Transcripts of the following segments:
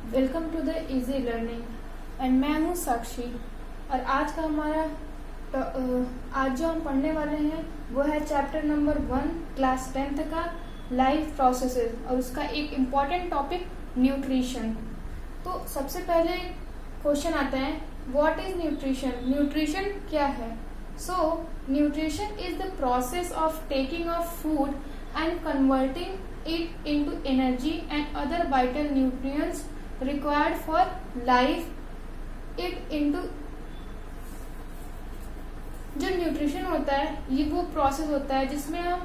Welcome to the easy learning and मैं हूँ साक्षी। और आज का हमारा आज जो हम पढ़ने वाले हैं वो है चैप्टर नंबर 1 क्लास 10th का लाइफ प्रोसेसेस और उसका एक इम्पॉर्टेंट टॉपिक न्यूट्रिशन। तो सबसे पहले क्वेश्चन आता है, व्हाट इज न्यूट्रिशन? न्यूट्रिशन क्या है? So nutrition is the process of taking of food and converting it into energy and other vital nutrients required for life it into। जो nutrition होता है ये वो प्रोसेस होता है जिसमें हम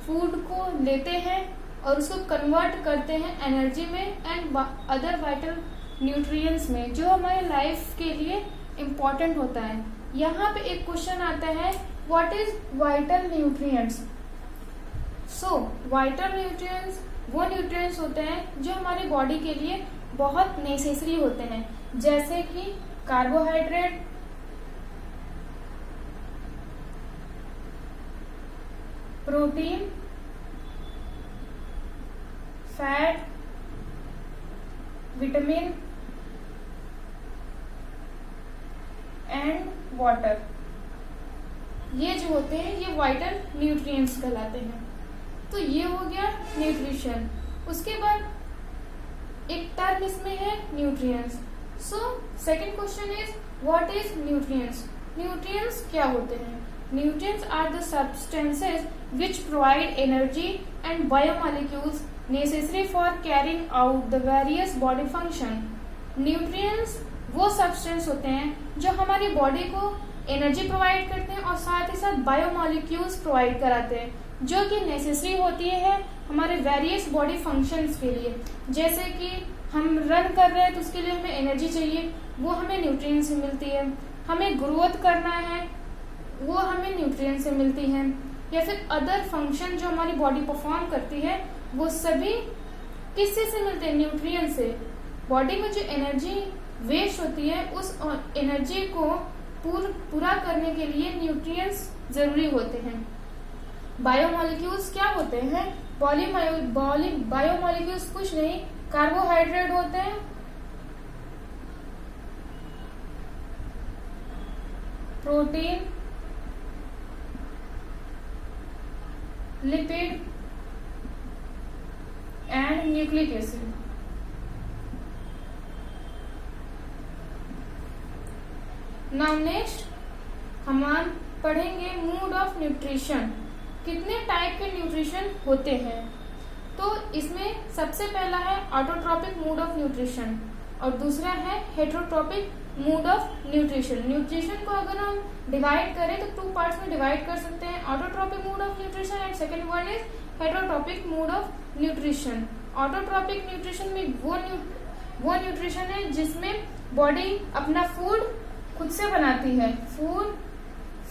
फूड को लेते हैं और उसको कन्वर्ट करते हैं एनर्जी में एंड अदर वाइटल न्यूट्रिएंट्स में, जो हमारे लाइफ के लिए इम्पोर्टेंट होता है। यहाँ पे एक क्वेश्चन आता है, what is vital nutrients? So vital nutrients वो न्यूट्रिएंट्स होते हैं जो हमारी बॉडी के लिए बहुत नेसेसरी होते हैं, जैसे कि carbohydrate, protein, fat, vitamin and water. ये जो होते हैं ये वाइटल न्यूट्रिएंट्स कहलाते हैं। तो ये हो गया न्यूट्रिशन। उसके बाद एक टर्म इसमें है nutrients. So second question is, what is nutrients? Nutrients क्या होते हैं? Nutrients are the substances which provide energy and biomolecules necessary for carrying out the various body function. Nutrients वो सब्सटेंस होते हैं जो हमारी बॉडी को एनर्जी प्रोवाइड करते हैं और साथ ही साथ बायोमॉलिक्यूल्स प्रोवाइड कराते हैं, जो कि नेसेसरी होती है हमारे वेरियस बॉडी फंक्शंस के लिए। जैसे कि हम रन कर रहे हैं तो उसके लिए हमें एनर्जी चाहिए, वो हमें न्यूट्रिएंट से मिलती है। हमें ग्रोथ करना है, वो हमें न्यूट्रिएंट से मिलती है। या फिर अदर फंक्शन जो हमारी बॉडी परफॉर्म करती है वो सभी किससे से मिलते हैं? न्यूट्रिएंट से। बॉडी में जो एनर्जी वेस्ट होती है उस एनर्जी को पूरा करने के लिए न्यूट्रिएंट्स जरूरी होते हैं। बायोमॉलिक्यूल्स क्या होते हैं? बायोमॉलिक्यूल्स कुछ नहीं, कार्बोहाइड्रेट होते हैं, protein, lipid and nucleic acid. Now next हम पढ़ेंगे मूड ऑफ न्यूट्रिशन। कितने टाइप के न्यूट्रिशन होते हैं? तो इसमें सबसे पहला है ऑटोट्रॉपिक मूड ऑफ न्यूट्रिशन और दूसरा है heterotrophic mood of nutrition. Nutrition को अगर हम डिवाइड करें तो 2 पार्ट्स में डिवाइड कर सकते हैं, autotrophic mode of nutrition and second one is heterotrophic mood of nutrition. Autotrophic nutrition में वो न्यूट्रिशन है जिसमें बॉडी अपना फूड खुद से बनाती है, food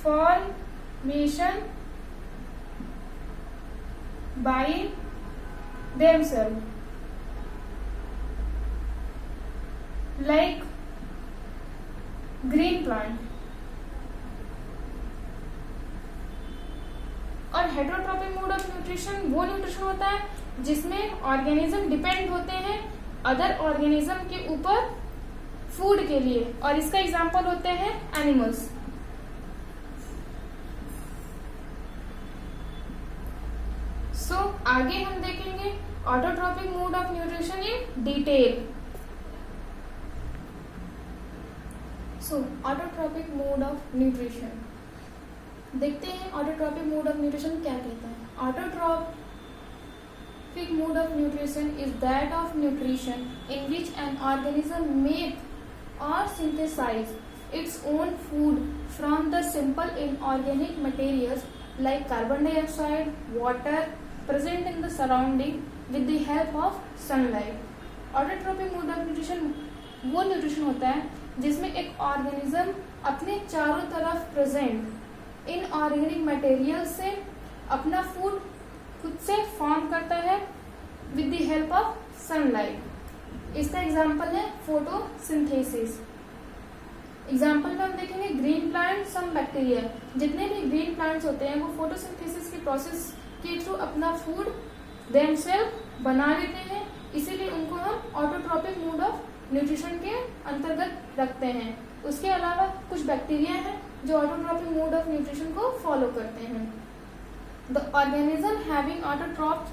formation by themselves, like green plant। और हेटेरोट्रॉपिक मूड ऑफ न्यूट्रिशन वो न्यूट्रिशन होता है जिसमें ऑर्गेनिज्म डिपेंड होते हैं अदर ऑर्गेनिज्म के ऊपर फूड के लिए, और इसका एग्जांपल होते हैं एनिमल्स। आगे हम देखेंगे autotrophic mode of nutrition in detail. Autotrophic mode of nutrition देखते हैं। ऑटोट्रॉपिक मूड ऑफ न्यूट्रिशन क्या कहता है? Autotrophic mode of nutrition is that of nutrition in which an organism make और synthesise its own food from the simple inorganic materials like carbon dioxide, water present in the surrounding with the help of sunlight। Autotrophic mode of nutrition वो nutrition होता है जिसमें एक organism अपने चारों तरफ present in organic material से अपना फूड खुद से फॉर्म करता है with the help of sunlight. इसका एग्जांपल है फोटोसिंथेसिस। एग्जाम्पल में हम देखेंगे ग्रीन प्लांट, सम बैक्टीरिया। जितने भी ग्रीन प्लांट्स होते हैं वो फोटोसिंथेसिस की प्रोसेस के थ्रू अपना फूड देमसेल्फ बना लेते हैं, इसीलिए उनको हम ऑटोट्रॉपिक मूड ऑफ न्यूट्रिशन के अंतर्गत रखते हैं। उसके अलावा कुछ बैक्टीरिया हैं जो ऑटोट्रॉपिक मोड ऑफ न्यूट्रिशन को फॉलो करते हैं। The organism having autotroph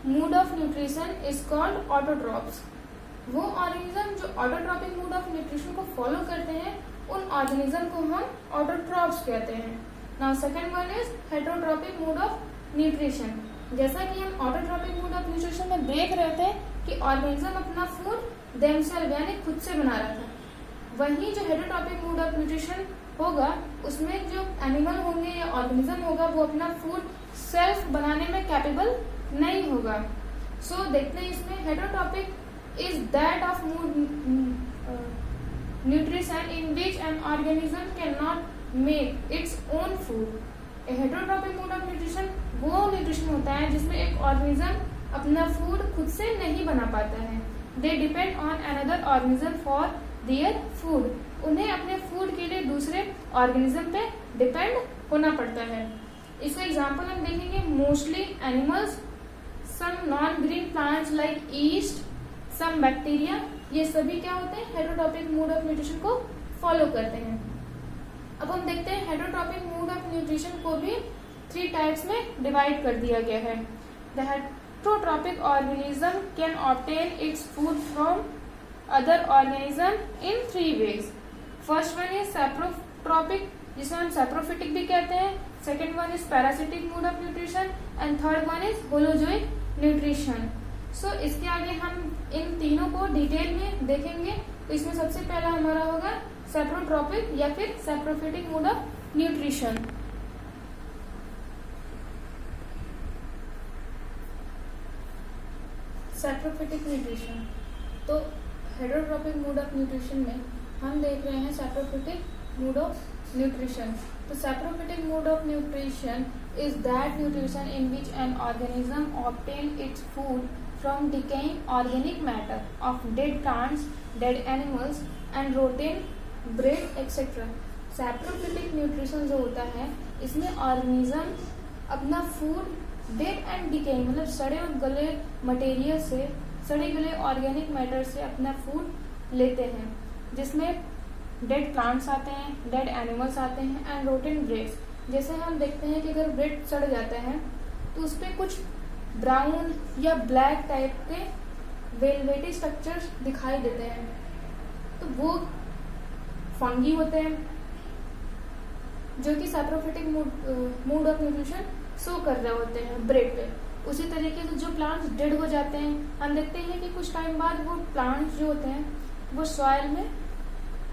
mode of nutrition is called autotrophs. वो ऑर्गेनिज्म जो ऑटोट्रॉपिक मोड ऑफ न्यूट्रिशन को फॉलो करते हैं उन ऑर्गेनिज्म को हम ऑटोट्रॉप्स कहते हैं। Now second one is heterotrophic mode of nutrition. जैसा कि हम ऑटोट्रॉपिक मोड ऑफ न्यूट्रिशन में देख रहे थे कि ऑर्गेनिज्म अपना फूड देमसेल्फ यानी खुद से बना रहा था, वहीं जो हेटरोट्रॉपिक मोड ऑफ न्यूट्रिशन होगा उसमें जो एनिमल होंगे या ऑर्गेनिज्म होगा वो अपना फूड सेल्फ बनाने में कैपेबल नहीं होगा। सो देखते हैं इसमें heterotrophic is that of nutrition in which an organism can not make it's own food. Heterotrophic mode of nutrition वो न्यूट्रिशन होता है जिसमें एक ऑर्गेनिज्म अपना फूड खुद से नहीं बना पाता है। They depend on another organism for their food. उन्हें अपने फूड के लिए दूसरे ऑर्गेनिज्म पे डिपेंड होना पड़ता है। इसका एग्जांपल हम देखेंगे, mostly animals, some non green plants like yeast, some bacteria, ये सभी क्या होते हैं हेटरोट्रॉपिक मोड ऑफ न्यूट्रिशन को फॉलो करते हैं। अब हम देखते हैं हेटरोट्रॉपिक मोड ऑफ न्यूट्रिशन को भी 3 टाइप्स में डिवाइड कर दिया गया है। The heterotrophic organism can obtain its food from other organism in 3 ways. First one is saprotrophic, जिसे हम सैप्रोफिटिक भी कहते हैं। Second one is parasitic mode of nutrition and third one is holozoic nutrition. So इसके आगे हम इन तीनों को डिटेल में देखेंगे। तो इसमें सबसे पहला हमारा होगा सैप्रोट्रॉपिक या फिर saprophytic mode of nutrition. Saprophytic nutrition, तो हेटरोट्रॉपिक मोड ऑफ न्यूट्रिशन में हम देख रहे हैं सैप्रोफिटिक मोड ऑफ न्यूट्रिशन। तो saprophytic mode of nutrition is that nutrition in which an organism obtain its food from decaying organic matter of dead plants, dead animals and rotten bread etc. Saprophytic nutrition जो होता है इसमें organism अपना food dead and decaying मतलब सड़े और गले material से, सड़े गले ऑर्गेनिक मैटर से अपना फूड लेते हैं, जिसमें डेड प्लांट्स आते हैं, डेड एनिमल्स आते हैं एंड रोटेन ब्रेड्स। जैसे हम देखते हैं कि अगर ब्रेड सड़ जाता है तो उस पर कुछ ब्राउन या ब्लैक टाइप के वेलवेटी स्ट्रक्चर्स दिखाई देते हैं, तो वो फंगी होते हैं जो कि saprophytic mode of nutrition show कर रहे होते हैं ब्रेड पे। उसी तरीके से जो प्लांट्स डेड हो जाते हैं, हम देखते हैं कि कुछ टाइम बाद वो प्लांट्स जो होते हैं वो सॉइल में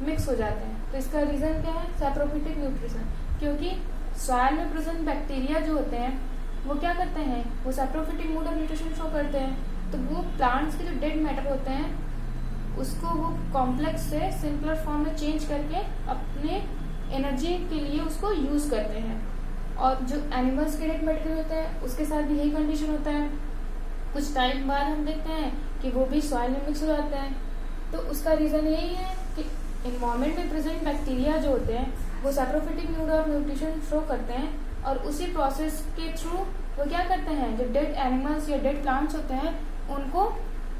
मिक्स हो जाते हैं। तो इसका रीजन क्या है सैप्रोफिटिक न्यूट्रिशन, क्योंकि सॉइल में प्रेजेंट बैक्टीरिया जो होते हैं वो क्या करते हैं, वो saprophytic mode of nutrition show करते हैं। तो वो प्लांट्स के जो डेड मैटर होते हैं उसको वो कॉम्प्लेक्स से सिंपलर फॉर्म में चेंज करके अपने एनर्जी के लिए उसको यूज करते हैं। और जो एनिमल्स के डेड मैटर होते हैं उसके साथ भी यही कंडीशन होता है। कुछ टाइम बाद हम देखते हैं कि वो भी सॉइल में मिक्स हो जाते हैं। तो उसका रीजन यही है कि एनवायरमेंट में प्रेजेंट बैक्टीरिया जो होते हैं वो saprophytic mode of nutrition show करते हैं और उसी प्रोसेस के थ्रू वो क्या करते हैं, जो डेड एनिमल्स या डेड प्लांट्स होते हैं उनको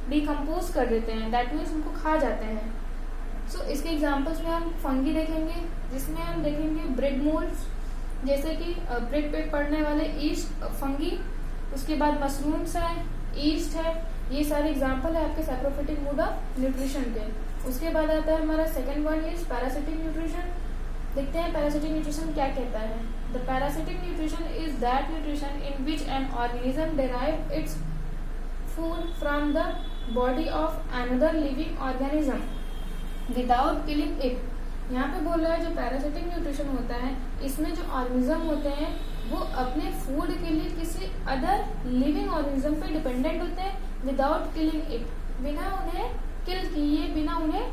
डिकम्पोज कर देते हैं, दैट मीन्स उनको खा जाते हैं। सो इसके एग्जांपल्स में हम फंगी देखेंगे, जिसमें हम देखेंगे ब्रेड मोल्ड्स, जैसे कि ब्रेड पे पड़ने वाले ईस्ट फंगी, उसके बाद मशरूम्स है, ईस्ट है, ये सारे एग्जाम्पल है आपके सैप्रोफिटिक मोड ऑफ न्यूट्रिशन के। उसके बाद आता है हमारा second one is parasitic nutrition. देखते हैं पैरासिटिक न्यूट्रिशन क्या कहता है। The parasitic nutrition is that nutrition in which an organism derive it's food from the body of another living organism without killing it. यहाँ पे बोल रहा है जो पैरासिटिक न्यूट्रिशन होता है इसमें जो ऑर्गेनिज्म होते हैं वो अपने फूड के लिए किसी अदर लिविंग ऑर्गेनिज्म पे डिपेंडेंट होते हैं विदाउट किलिंग इट, बिना उन्हें किल किए, बिना उन्हें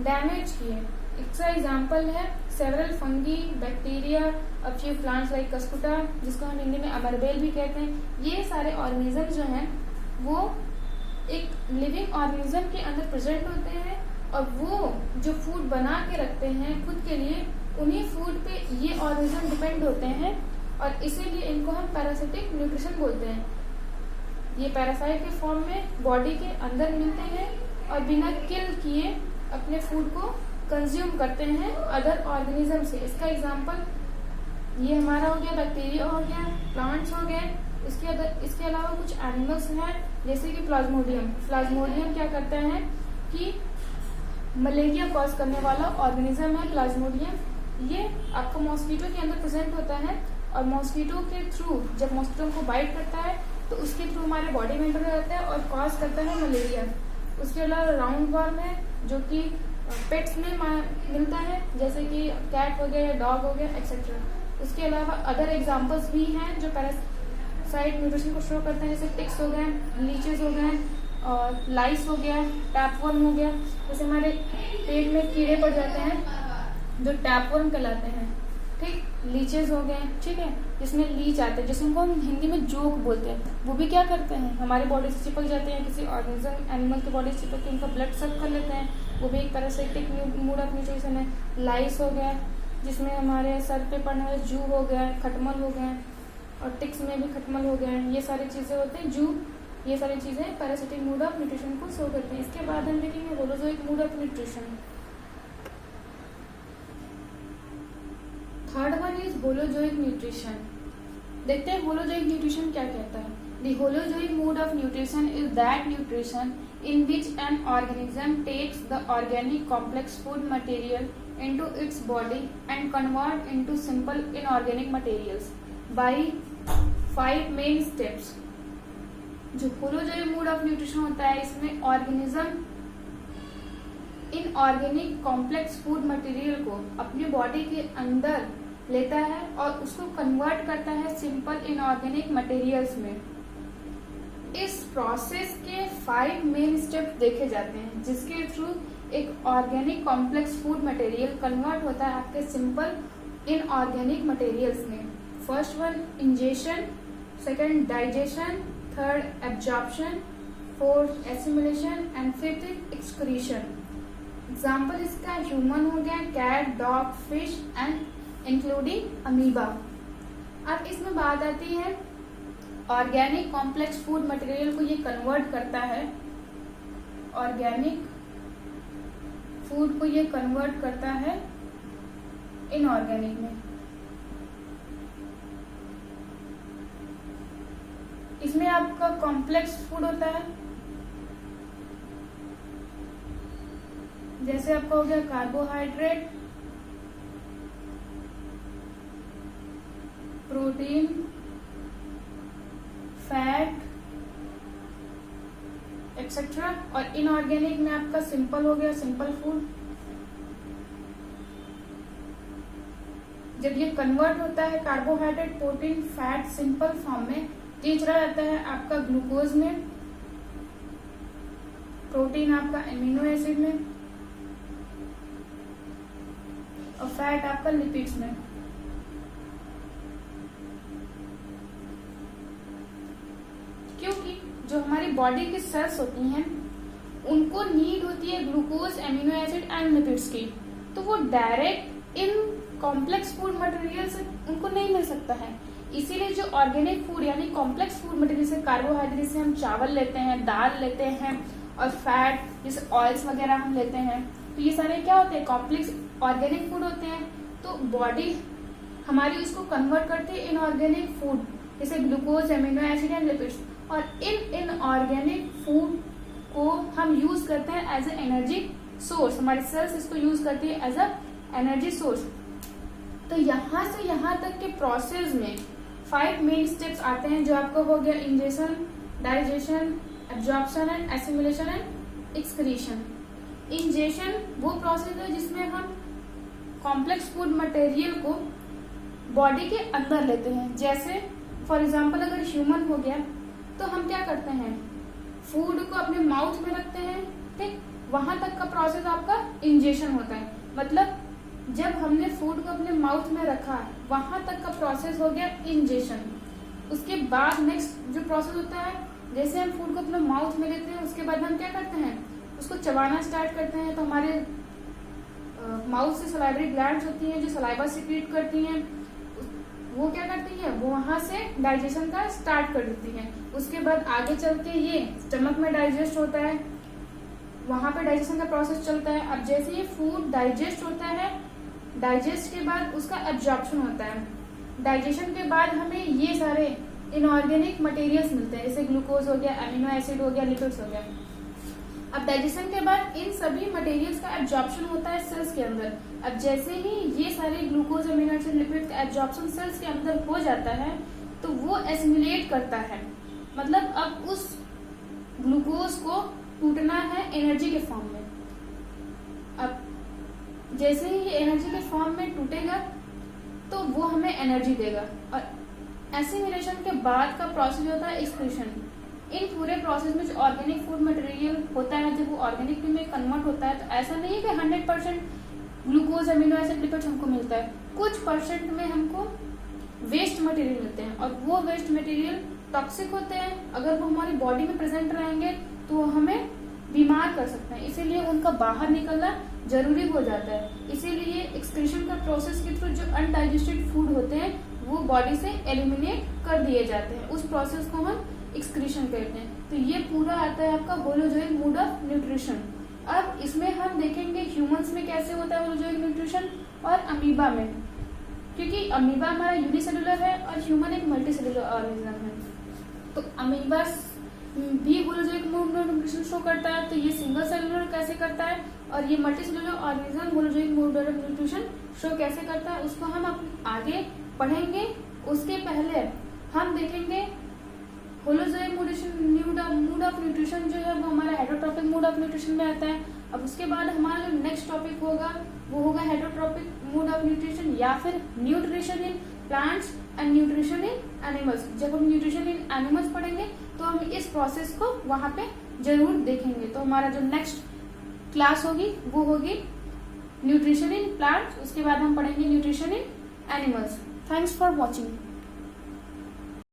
डैमेज किए। इसका एग्जाम्पल है several fungi, bacteria, a few plants like Cuscuta, जिसको हम हिंदी में अमरबेल भी कहते हैं। ये सारे ऑर्गेनिज्म जो हैं वो एक लिविंग ऑर्गेनिज्म के अंदर प्रेजेंट होते हैं और वो जो फूड बना के रखते हैं खुद के लिए, उन्हीं फूड पे ये ऑर्गेनिज्म डिपेंड होते हैं और इसीलिए इनको हम पैरासिटिक न्यूट्रिशन बोलते हैं। ये पैरासाइट के फॉर्म में बॉडी के अंदर मिलते हैं और बिना किल किए अपने फूड को कंज्यूम करते हैं अदर ऑर्गेनिज्म से। इसका एग्जांपल ये हमारा हो गया, बैक्टीरिया हो गया, प्लांट्स हो गए। इसके अलावा कुछ एनिमल्स हैं जैसे कि प्लाज्मोडियम। प्लाज्मोडियम क्या करता है कि मलेरिया कॉज करने वाला ऑर्गेनिज्म है प्लाज्मोडियम। ये आपको मॉस्किटो के अंदर प्रेजेंट होता है और मॉस्किटो के थ्रू जब मॉस्किटो को बाइट करता है तो उसके थ्रू हमारे बॉडी में एंटर हो जाता है और कॉज करता है मलेरिया। उसके अलावा राउंड वर्म है जो कि पेट्स में मिलता है जैसे कि कैट हो गया या डॉग हो गया एक्सेट्रा। उसके अलावा अदर एग्जांपल्स भी हैं जो पैरासाइट न्यूट्रिशन को शो करते हैं जैसे टिक्स हो गए, लीचेस हो गए और लाइस हो गया, टैपवर्म हो गया। जैसे हमारे पेट में कीड़े पड़ जाते हैं जो टैपवर्म कहलाते हैं, ठीक। लीचेस हो गए, ठीक है, जिसमें लीच आते हैं जिसको हम हिंदी में जोक बोलते हैं। वो भी क्या करते हैं हमारे बॉडी से चिपक जाते हैं, किसी ऑर्गेनिज्म एनिमल की बॉडी से चिपक के उनका ब्लड सक कर लेते हैं। वो भी एक पैरासाइटिक मोड ऑफ न्यूट्रिशन है। लाइस हो गया जिसमें हमारे सर पे पड़ने वाले जू हो गया, खटमल हो गए और टिक्स में भी खटमल हो गए। ये सारी चीजें होते हैं जू, ये सारी चीजें पैरासिटिक मोड ऑफ न्यूट्रिशन को शो करते हैं। इसके बाद हम देखेंगे holozoic mode of nutrition. Third one is holozoic nutrition. देखते हैं होलोजोइक न्यूट्रिशन क्या कहता है। The holozoic mode of nutrition is that nutrition in which an organism takes the organic complex food material into its body and convert into simple inorganic materials by 5 main steps। जो holozoic mode of nutrition होता है इसमें organism inorganic complex food material को अपनी body के अंदर लेता है और उसको कन्वर्ट करता है सिंपल इनऑर्गेनिक मटेरियल्स में। इस प्रोसेस के 5 मेन स्टेप देखे जाते हैं जिसके थ्रू एक organic complex food material convert होता है आपके सिंपल इनऑर्गेनिक मटेरियल्स में। First one ingestion, second digestion, third absorption, fourth assimilation and fifth excretion. Example इसका ह्यूमन हो गया, cat, dog, fish and including amoeba. अब इसमें बात आती है ऑर्गेनिक कॉम्प्लेक्स फूड मटेरियल को ये कन्वर्ट करता है, ऑर्गेनिक फूड को ये कन्वर्ट करता है इनऑर्गेनिक में। इसमें आपका कॉम्प्लेक्स फूड होता है जैसे आपका हो गया कार्बोहाइड्रेट, प्रोटीन, फैट एक्सेट्रा। और इनऑर्गेनिक में आपका सिंपल हो गया, सिंपल फूड। जब ये कन्वर्ट होता है carbohydrate, protein, fat simple form में, ये चला जाता है आपका ग्लूकोज में, प्रोटीन आपका एमिनो एसिड में और फैट आपका लिपिड्स में। क्योंकि जो हमारी बॉडी की सेल्स होती हैं उनको नीड होती है glucose, amino acid and lipids की, तो वो direct in complex food material से उनको नहीं मिल सकता है। इसीलिए जो ऑर्गेनिक फूड यानी कॉम्प्लेक्स फूड मटेरियल से कार्बोहाइड्रेट से हम चावल लेते हैं, दाल लेते हैं और फैट जैसे ऑयल्स वगैरह हम लेते हैं, तो ये सारे क्या होते हैं कॉम्प्लेक्स ऑर्गेनिक फूड होते हैं। तो बॉडी हमारी उसको कन्वर्ट करती है इनऑर्गेनिक फूड जैसे glucose, amino acid and lipids, और इन इनऑर्गेनिक फूड को हम यूज करते हैं एज ए एनर्जी सोर्स। हमारी सेल्स इसको यूज करती है एज अ एनर्जी सोर्स। तो यहाँ से यहाँ तक के प्रोसेस में 5 मेन स्टेप्स आते हैं जो आपको हो गया ingestion, digestion, absorption and assimilation and excretion. Ingestion वो प्रोसेस है जिसमें हम कॉम्प्लेक्स फूड मटेरियल को बॉडी के अंदर लेते हैं। जैसे फॉर एग्जाम्पल अगर ह्यूमन हो गया तो हम क्या करते हैं, फूड को अपने माउथ में रखते हैं, ठीक, वहां तक का प्रोसेस आपका इंजेशन होता है। मतलब जब हमने फूड को अपने माउथ में रखा वहां तक का प्रोसेस हो गया इंजेशन। उसके बाद नेक्स्ट जो प्रोसेस होता है, जैसे हम फूड को अपने माउथ में लेते हैं उसके बाद हम क्या करते हैं, उसको चबाना स्टार्ट करते हैं। तो हमारे माउथ से सलाइवरी ग्लैंड्स होती हैं जो सलाइवा सिक्रीट करती हैं, वो क्या करती है, वो वहां से डाइजेशन का स्टार्ट कर देती है। उसके बाद आगे चल के ये स्टमक में डाइजेस्ट होता है, वहां पे डाइजेशन का प्रोसेस चलता है। अब जैसे ये फूड डाइजेस्ट होता है, डाइजेस्ट के बाद उसका एब्जॉर्प्शन होता है। डाइजेशन के बाद हमें ये सारे इनऑर्गेनिक मटेरियल्स मिलते हैं, जैसे ग्लूकोज हो गया, अमीनो एसिड हो गया, लिपिड्स हो गया। अब डाइजेशन के बाद इन सभी मटेरियल्स का एब्जॉर्प्शन होता है सेल्स के अंदर। अब जैसे ही ये सारे ग्लूकोज, अमीनो एसिड, लिपिड का एब्जॉर्प्शन सेल्स के अंदर हो जाता है तो वो एसिमिलेट करता है, मतलब अब उस ग्लूकोज को टूटना है एनर्जी के फॉर्म में। अब जैसे ही ये एनर्जी के फॉर्म में टूटेगा तो वो हमें एनर्जी देगा। और एसिमिलेशन के बाद का प्रोसेस होता है एक्सक्रीशन। इन पूरे प्रोसेस में जो ऑर्गेनिक फूड मटेरियल होता है, जब वो ऑर्गेनिक में कन्वर्ट होता है तो ऐसा नहीं है कि 100% ग्लूकोज, अमीनो एसिड, लिपिड्स हमको मिलता है। कुछ परसेंट में हमको वेस्ट मटेरियल मिलते हैं और वो वेस्ट मटेरियल टॉक्सिक होते हैं। अगर वो हमारी बॉडी में प्रेजेंट रहेंगे तो वो हमें बीमार कर सकते हैं, इसीलिए उनका बाहर निकलना जरूरी हो जाता है। इसीलिए एक्सक्रीशन का प्रोसेस के थ्रू जो अनडाइजेस्टेड फूड होते हैं वो बॉडी से एलिमिनेट कर दिए जाते हैं। उस प्रोसेस को हम एक्सक्रीशन कहते हैं। तो ये पूरा आता है आपका होलोजोइक मोड ऑफ न्यूट्रिशन। अब इसमें हम देखेंगे ह्यूमंस में कैसे होता है होलोजोइक न्यूट्रिशन और अमीबा में, क्योंकि अमीबा हमारा यूनिसेलुलर है और ह्यूमन एक मल्टीसेलुलर ऑर्गेनिज्म है। तो अमीबा भी holozoic mode of nutrition show करता है, तो ये सिंगल सेलुलर कैसे करता है और ये multicellular organism holozoic mode of nutrition show कैसे करता है, उसको हम आगे पढ़ेंगे। उसके पहले हम देखेंगे होलोजोइक मोड ऑफ न्यूट्रिशन जो है वो हमारा हेटरोट्रॉपिक मोड ऑफ न्यूट्रिशन में आता है। अब उसके बाद हमारा जो नेक्स्ट टॉपिक होगा वो होगा हेटरोट्रॉपिक मोड ऑफ न्यूट्रिशन या फिर nutrition in plants and nutrition in animals. जब हम न्यूट्रिशन इन एनिमल्स पढ़ेंगे तो हम इस प्रोसेस को वहां पे जरूर देखेंगे। तो हमारा जो नेक्स्ट क्लास होगी वो होगी न्यूट्रिशन इन प्लांट्स, उसके बाद हम पढ़ेंगे nutrition in animals. Thanks for watching.